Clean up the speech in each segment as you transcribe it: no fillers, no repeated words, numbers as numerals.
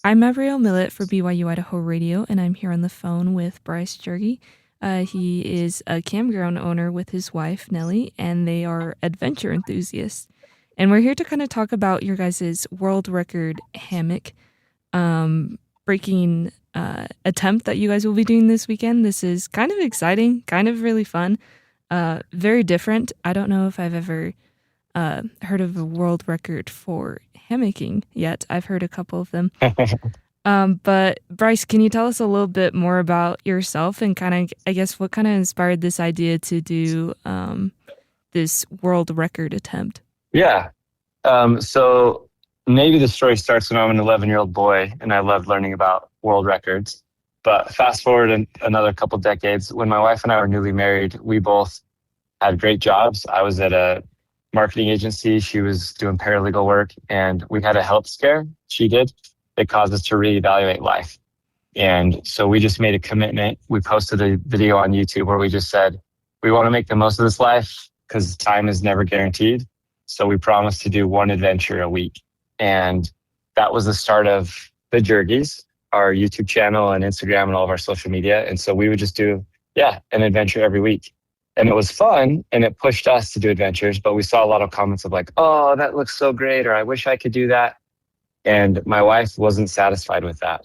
I'm Abrielle Millett for BYU-Idaho Radio, and I'm here on the phone with Bryce Jurgy. He is a campground owner with his wife, Nellie, and they are adventure enthusiasts. And we're here to kind of talk about your guys' world record hammock breaking attempt that you guys will be doing this weekend. This is kind of exciting, kind of really fun, very different. I don't know if I've ever heard of a world record for hammocking yet. I've heard a couple of them. But Bryce, can you tell us a little bit more about yourself and kind of, I guess, what kind of inspired this idea to do this world record attempt? Yeah. So maybe the story starts when I'm an 11-year-old boy and I loved learning about world records. But fast forward another couple decades, when my wife and I were newly married, we both had great jobs. I was at a marketing agency. She was doing paralegal work, and we had a health scare. She did. It caused us to reevaluate life. And so we just made a commitment. We posted a video on YouTube where we just said, we want to make the most of this life because time is never guaranteed. So we promised to do one adventure a week. And that was the start of the Jurgys, our YouTube channel and Instagram and all of our social media. And so we would just do, an adventure every week. And it was fun and it pushed us to do adventures, but we saw a lot of comments of like, oh, that looks so great, or I wish I could do that. And my wife wasn't satisfied with that.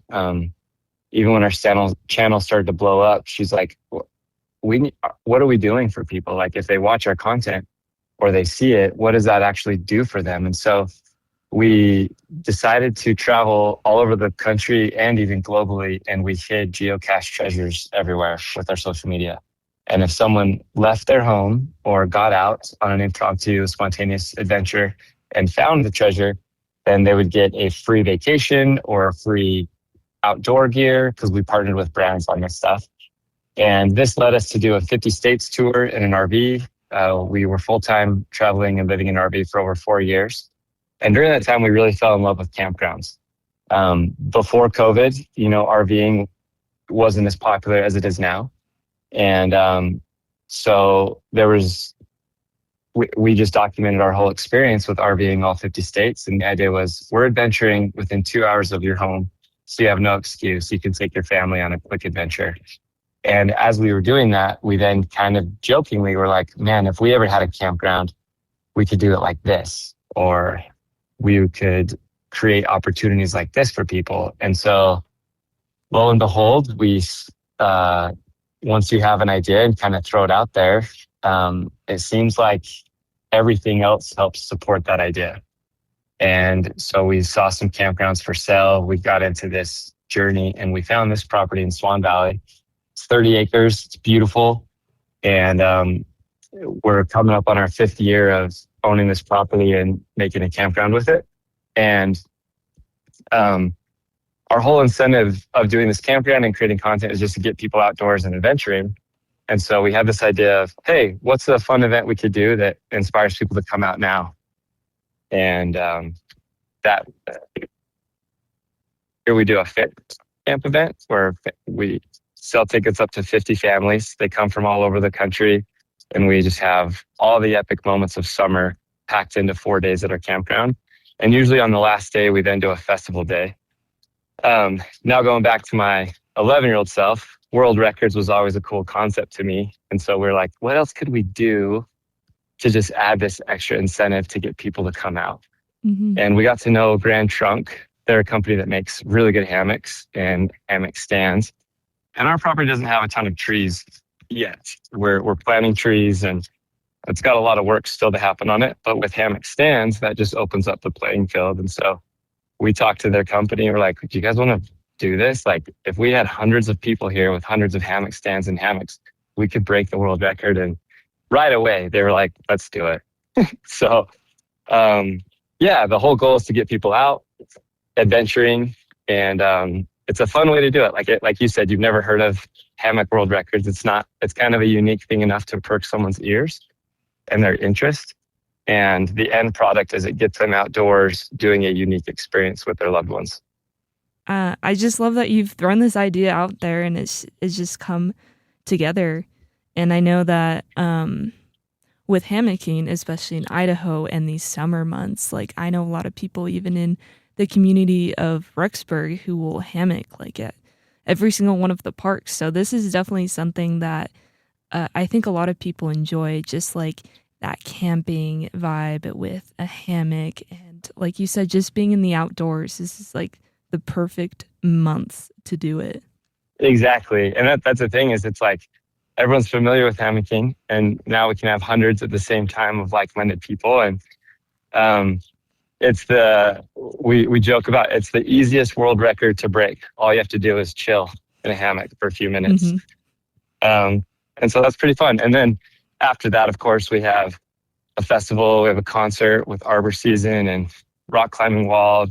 Even when our channel started to blow up, she's like, what are we doing for people? Like if they watch our content or they see it, what does that actually do for them? And so we decided to travel all over the country and even globally, and we hid geocache treasures everywhere with our social media. And if someone left their home or got out on an impromptu, spontaneous adventure and found the treasure, then they would get a free vacation or a free outdoor gear because we partnered with brands on this stuff. And this led us to do a 50 states tour in an RV. We were full-time traveling and living in an RV for over 4 years. And during that time, we really fell in love with campgrounds. Before COVID, RVing wasn't as popular as it is now. And so we just documented our whole experience with RVing all 50 states. And the idea was we're adventuring within 2 hours of your home. So you have no excuse. You can take your family on a quick adventure. And as we were doing that, we then kind of jokingly were like, man, if we ever had a campground, we could do it like this, or we could create opportunities like this for people. And so lo and behold, once you have an idea and kind of throw it out there, it seems like everything else helps support that idea. And so we saw some campgrounds for sale. We got into this journey and we found this property in Swan Valley. It's 30 acres. It's beautiful. And we're coming up on our 5th year of owning this property and making a campground with it. And our whole incentive of doing this campground and creating content is just to get people outdoors and adventuring. And so we had this idea of, hey, what's a fun event we could do that inspires people to come out now? And here we do a fit camp event where we sell tickets up to 50 families. They come from all over the country, and we just have all the epic moments of summer packed into 4 days at our campground. And usually on the last day, we then do a festival day. Now going back to my 11-year-old self, world records was always a cool concept to me. And so we're like, what else could we do to just add this extra incentive to get people to come out? Mm-hmm. And we got to know Grand Trunk. They're a company that makes really good hammocks and hammock stands. And our property doesn't have a ton of trees yet. We're planting trees, and it's got a lot of work still to happen on it. But with hammock stands, that just opens up the playing field. And so we talked to their company and we're like, do you guys want to do this? Like, if we had hundreds of people here with hundreds of hammock stands and hammocks, we could break the world record. And right away, they were like, let's do it. So, the whole goal is to get people out, adventuring, and it's a fun way to do it. Like you said, you've never heard of hammock world records. It's kind of a unique thing enough to perk someone's ears and their interest. And the end product is it gets them outdoors doing a unique experience with their loved ones. I just love that you've thrown this idea out there and it's just come together. And I know that with hammocking, especially in Idaho and these summer months, like I know a lot of people even in the community of Rexburg who will hammock like at every single one of the parks. So this is definitely something that I think a lot of people enjoy, just like that camping vibe with a hammock. And like you said, just being in the outdoors. This is like the perfect month to do it. Exactly. And that's the thing is it's like everyone's familiar with hammocking, and now we can have hundreds at the same time of like-minded people. And we joke about it's the easiest world record to break. All you have to do is chill in a hammock for a few minutes. And so that's pretty fun. And then after that, of course, we have a festival, we have a concert with Arbor Season and rock climbing wall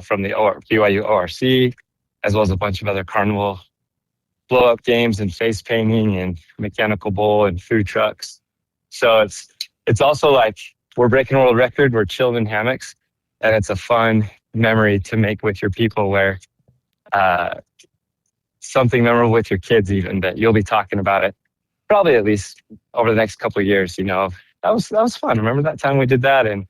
from the BYU ORC, as well as a bunch of other carnival blow-up games and face painting and mechanical bull and food trucks. So it's also like we're breaking a world record, we're chilling in hammocks, and it's a fun memory to make with your people where something memorable with your kids even, that you'll be talking about it probably at least over the next couple of years. That was fun. Remember that time we did that? And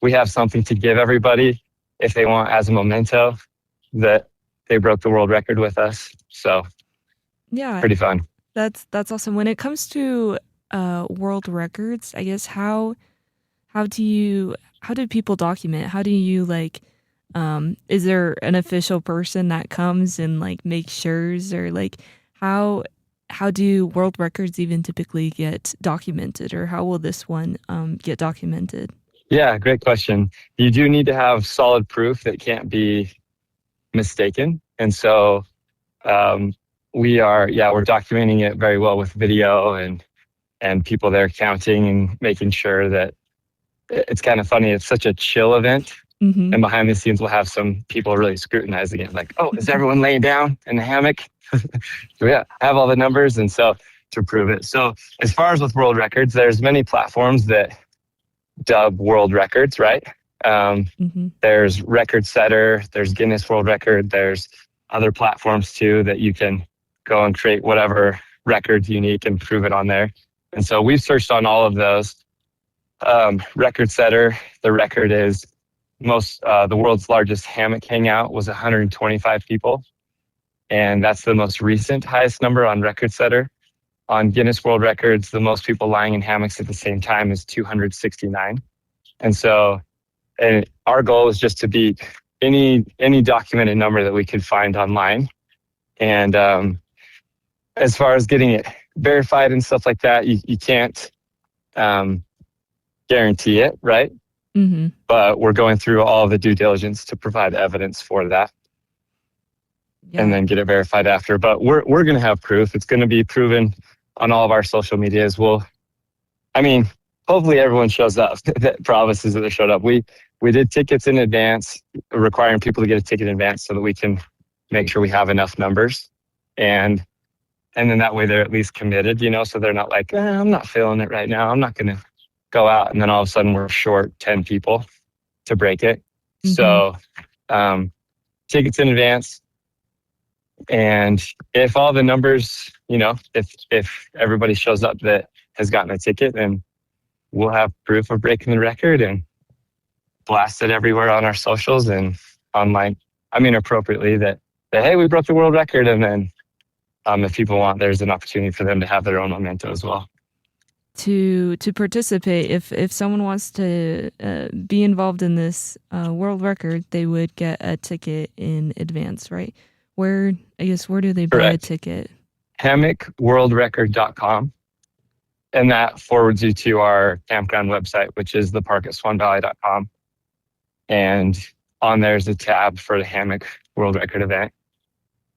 we have something to give everybody if they want as a memento that they broke the world record with us. So yeah, pretty fun. That's awesome. When it comes to world records, I guess how do people document? How do you like? Is there an official person that comes and like makes sure, or like how do world records even typically get documented, or how will this one get documented? Yeah, great question. You do need to have solid proof that can't be mistaken. And so we're documenting it very well with video and people there counting and making sure that it's kind of funny. It's such a chill event. Mm-hmm. And behind the scenes, we'll have some people really scrutinizing it. Like, oh, is everyone laying down in the hammock? So yeah, have all the numbers. And so to prove it. So as far as with world records, there's many platforms that dub world records, right? There's Record Setter, there's Guinness World Record, there's other platforms too that you can go and create whatever records you need and prove it on there. And so we've searched on all of those. Record Setter, the record is the world's largest hammock hangout was 125 people. And that's the most recent highest number on Record Setter. On Guinness World Records, the most people lying in hammocks at the same time is 269. And so our goal is just to beat any documented number that we could find online. And as far as getting it verified and stuff like that, you can't guarantee it, right? Mm-hmm. But we're going through all the due diligence to provide evidence for that. Yeah. And then get it verified after. But we're going to have proof. It's going to be proven on all of our social medias. Hopefully everyone shows up that promises that they showed up. We did tickets in advance, requiring people to get a ticket in advance so that we can make sure we have enough numbers. And then that way they're at least committed, so they're not like, I'm not feeling it right now. I'm not going to go out. And then all of a sudden we're short 10 people to break it. Mm-hmm. So tickets in advance. And if all the numbers, if everybody shows up that has gotten a ticket, then we'll have proof of breaking the record and blast it everywhere on our socials and online. Appropriately that hey, we broke the world record. And then if people want, there's an opportunity for them to have their own memento as well. To participate, if someone wants to be involved in this world record, they would get a ticket in advance, right? Where do they buy Correct. A ticket? hammockworldrecord.com. And that forwards you to our campground website, which is thepark@swanvalley.com. And on there's a tab for the Hammock World Record event.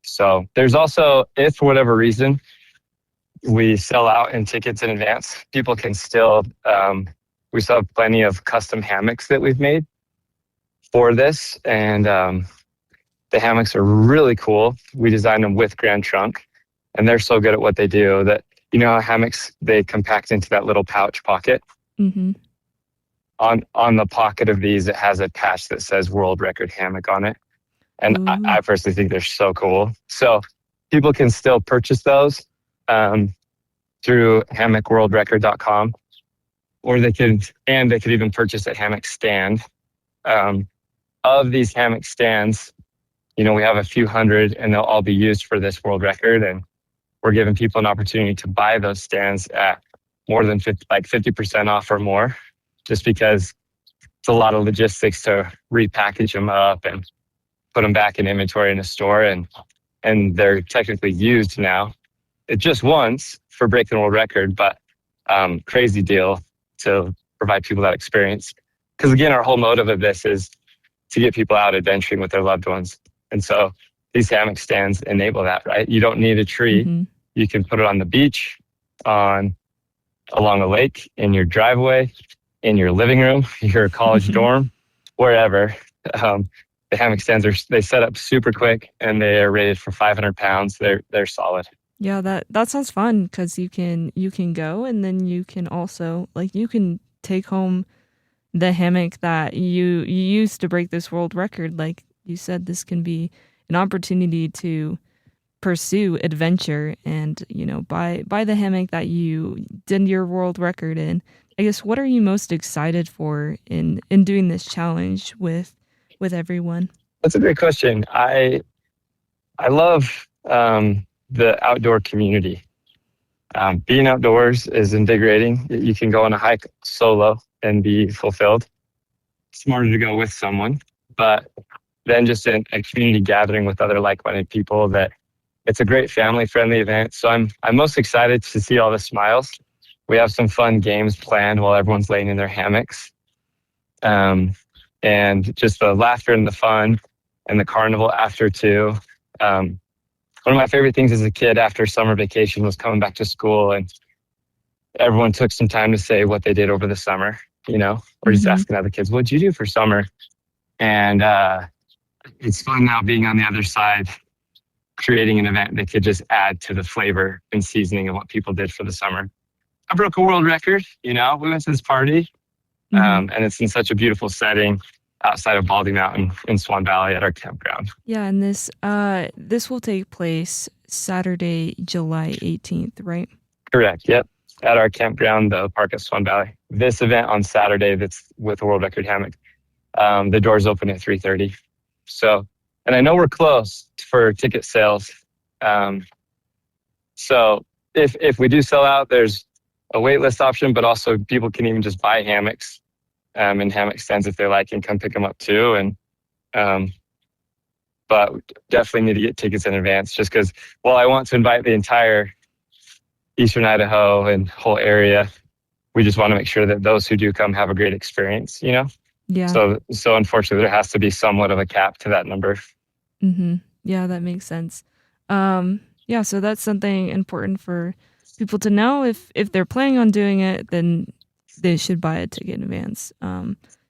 So there's also, if for whatever reason we sell out in tickets in advance, people can still, we still have plenty of custom hammocks that we've made for this. And the hammocks are really cool. We designed them with Grand Trunk, and they're so good at what they do that, how hammocks, they compact into that little pouch pocket. Mm-hmm. On the pocket of these, it has a patch that says World Record Hammock on it. And I personally think they're so cool. So people can still purchase those through hammockworldrecord.com, or they could even purchase at Hammock Stand. of these hammock stands, we have a few hundred, and they'll all be used for this world record. And we're giving people an opportunity to buy those stands at more than 50% off or more, just because it's a lot of logistics to repackage them up and put them back in inventory in a store. And they're technically used now. It just once for breaking the world record, but crazy deal to provide people that experience. Because again, our whole motive of this is to get people out adventuring with their loved ones. And so these hammock stands enable that, right? You don't need a tree. Mm-hmm. You can put it on the beach, along a lake, in your driveway, in your living room, your college dorm, wherever. The hammock stands they set up super quick, and they are rated for 500 pounds. They're solid. Yeah, that sounds fun, because you can go, and then you can also you can take home the hammock that you used to break this world record. Like you said, this can be an opportunity to pursue adventure and buy the hammock that you did your world record in. I guess, what are you most excited for in doing this challenge with everyone? That's a great question. I love the outdoor community. Being outdoors is invigorating. You can go on a hike solo and be fulfilled. It's smarter to go with someone, but then just a community gathering with other like-minded people, that it's a great family-friendly event. So I'm most excited to see all the smiles. We have some fun games planned while everyone's laying in their hammocks. And just the laughter and the fun and the carnival after too. One of my favorite things as a kid after summer vacation was coming back to school, and everyone took some time to say what they did over the summer, or just asking other kids, what'd you do for summer? And it's fun now being on the other side, creating an event that could just add to the flavor and seasoning of what people did for the summer. I broke a world record, we went to this party, and it's in such a beautiful setting outside of Baldy Mountain in Swan Valley at our campground. Yeah, and this will take place Saturday, July 18th, right? Correct, yep. At our campground, the park at Swan Valley. This event on Saturday, that's with a world record hammock, the doors open at 3:30. So, and I know we're close for ticket sales. So if we do sell out, there's a wait list option, but also people can even just buy hammocks and hammock stands if they like, and come pick them up too. And but definitely need to get tickets in advance, just because while I want to invite the entire Eastern Idaho and whole area, we just want to make sure that those who do come have a great experience, Yeah. So unfortunately, there has to be somewhat of a cap to that number. Mm-hmm. Yeah, that makes sense. Yeah, so that's something important for people to know. If they're planning on doing it, then they should buy a ticket in advance,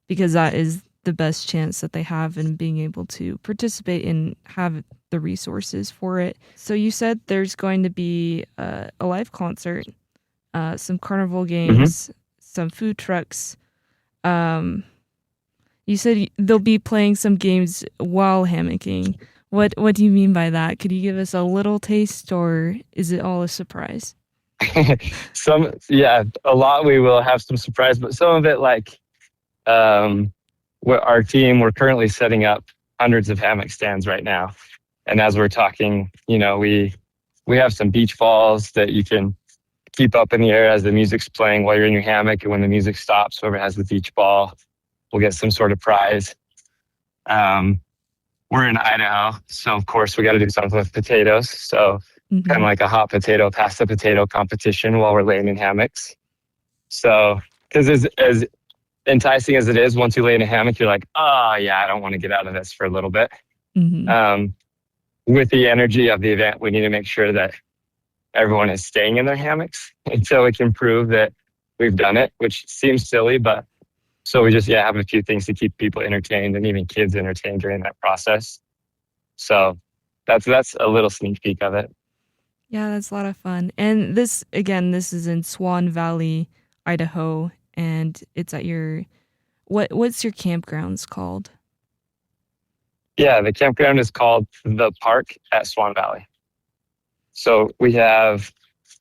because that is the best chance that they have in being able to participate and have the resources for it. So you said there's going to be a live concert, some carnival games, some food trucks. You said they'll be playing some games while hammocking. What do you mean by that? Could you give us a little taste, or is it all a surprise? A lot we will have some surprise, but some of it, like our team, we're currently setting up hundreds of hammock stands right now. And as we're talking, we have some beach balls that you can keep up in the air as the music's playing while you're in your hammock. And when the music stops, whoever has the beach ball will get some sort of prize. We're in Idaho, so of course we got to do something with potatoes. So kind of like a hot potato, pass the potato competition while we're laying in hammocks. So, because as enticing as it is, once you lay in a hammock, you're like, oh yeah, I don't want to get out of this for a little bit. With the energy of the event, we need to make sure that everyone is staying in their hammocks until we can prove that we've done it, which seems silly, but so we just have a few things to keep people entertained and even kids entertained during that process. So that's a little sneak peek of it. Yeah, that's a lot of fun. And this is in Swan Valley, Idaho, and it's at your what's your campgrounds called? Yeah, the campground is called the Park at Swan Valley. So we have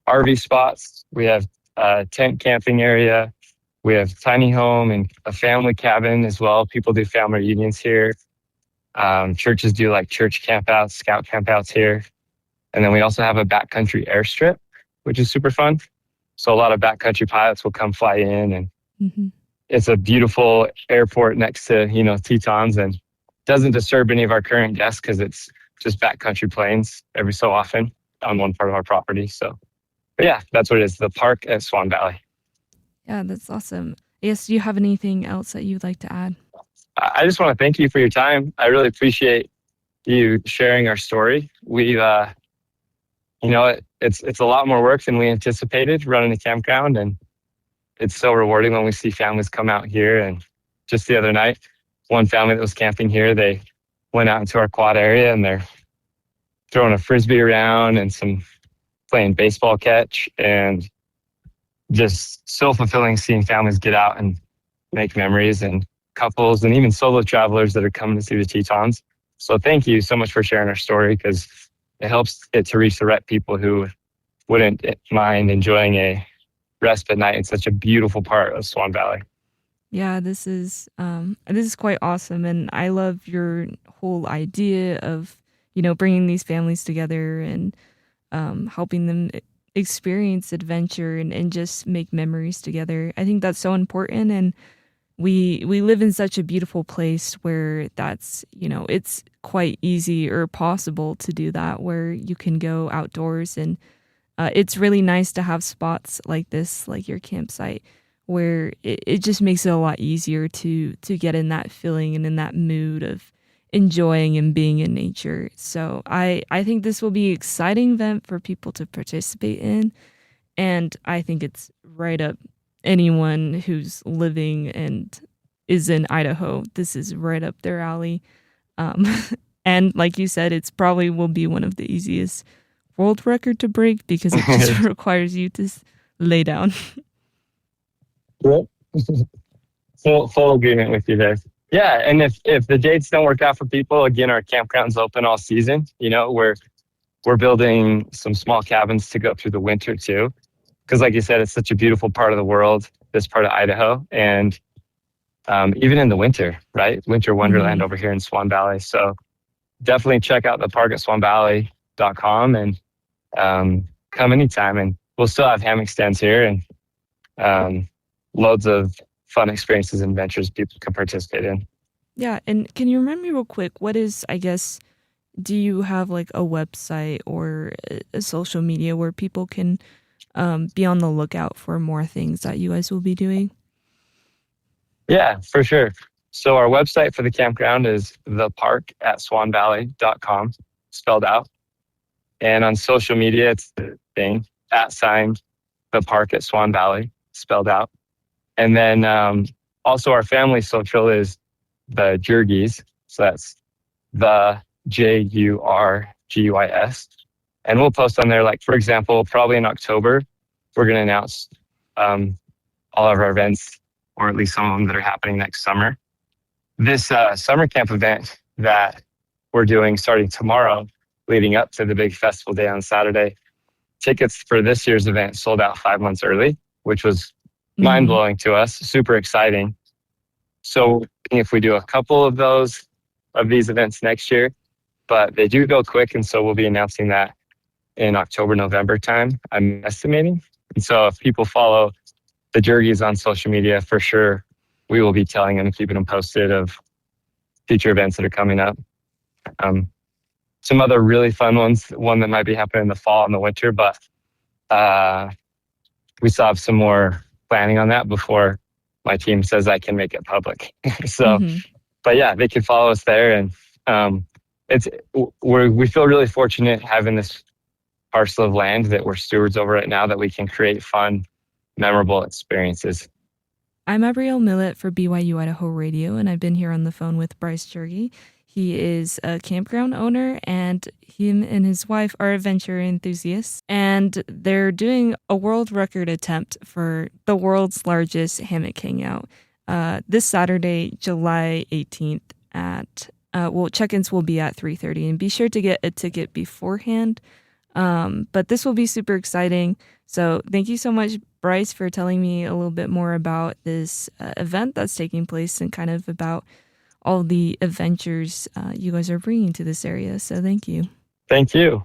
RV spots, we have a tent camping area, We have tiny home and a family cabin as well. People do family reunions here. Churches do like church campouts, scout campouts here. And then we also have a backcountry airstrip, which is super fun. So a lot of backcountry pilots will come fly in, and it's a beautiful airport next to, Tetons, and doesn't disturb any of our current guests because it's just backcountry planes every so often on one part of our property. So, but yeah, that's what it is, the park at Swan Valley. Yeah, that's awesome. Yes, do you have anything else that you'd like to add? I just want to thank you for your time. I really appreciate you sharing our story. We've, it's a lot more work than we anticipated running a campground, and it's so rewarding when we see families come out here. And just the other night, one family that was camping here, they went out into our quad area and they're throwing a frisbee around and playing baseball catch, and just so fulfilling seeing families get out and make memories, and couples and even solo travelers that are coming to see the Tetons. So thank you so much for sharing our story, because it helps it to reach the right people who wouldn't mind enjoying a respite night in such a beautiful part of Swan Valley. Yeah, this is quite awesome, and I love your whole idea of bringing these families together and helping them experience adventure and just make memories together. I think that's so important, and we live in such a beautiful place where that's it's quite easy or possible to do that, where you can go outdoors, and it's really nice to have spots like this, like your campsite, where it just makes it a lot easier to get in that feeling and in that mood of enjoying and being in nature. So I think this will be an exciting event for people to participate in, and I think it's right up anyone who's living and is in Idaho. This is right up their alley. And like you said, it's probably will be one of the easiest world record to break, because it just requires you to lay down. Yep. Full agreement with you there. Yeah, and if the dates don't work out for people, again, our campground's open all season. We're building some small cabins to go through the winter too, because like you said, it's such a beautiful part of the world, this part of Idaho, and even in the winter, right? Winter wonderland over here in Swan Valley. So definitely check out the park at swanvalley.com and come anytime. And we'll still have hammock stands here and loads of fun experiences and adventures people can participate in. Yeah, and can you remind me real quick, do you have like a website or a social media where people can be on the lookout for more things that you guys will be doing? Yeah, for sure. So our website for the campground is thepark@swanvalley.com, spelled out. And on social media, it's the thing, @thepark@swanvalley, spelled out. And then also our family social is the Jurgys. So that's the JURGUIS. And we'll post on there, like, for example, probably in October, we're going to announce all of our events, or at least some of them that are happening next summer. This summer camp event that we're doing starting tomorrow, leading up to the big festival day on Saturday, tickets for this year's event sold out 5 months early, which was mind-blowing to us, super exciting. So if we do a couple of these events next year, but they do go quick, and so we'll be announcing that in October, November time, I'm estimating. And so if people follow the Jurgys on social media, for sure, we will be telling them and keeping them posted of future events that are coming up. Some other really fun ones, one that might be happening in the fall and the winter, but we still have some more planning on that before my team says I can make it public. So, but yeah, they can follow us there, and we feel really fortunate having this parcel of land that we're stewards over right now, that we can create fun, memorable experiences. I'm Abrielle Millett for BYU-Idaho Radio, and I've been here on the phone with Bryce Jurgy. He is a campground owner, and him and his wife are adventure enthusiasts, and they're doing a world record attempt for the world's largest hammock hangout this Saturday, July 18th at, check-ins will be at 3:30, and be sure to get a ticket beforehand. But this will be super exciting. So thank you so much, Bryce, for telling me a little bit more about this event that's taking place and kind of about all the adventures you guys are bringing to this area. So thank you. Thank you.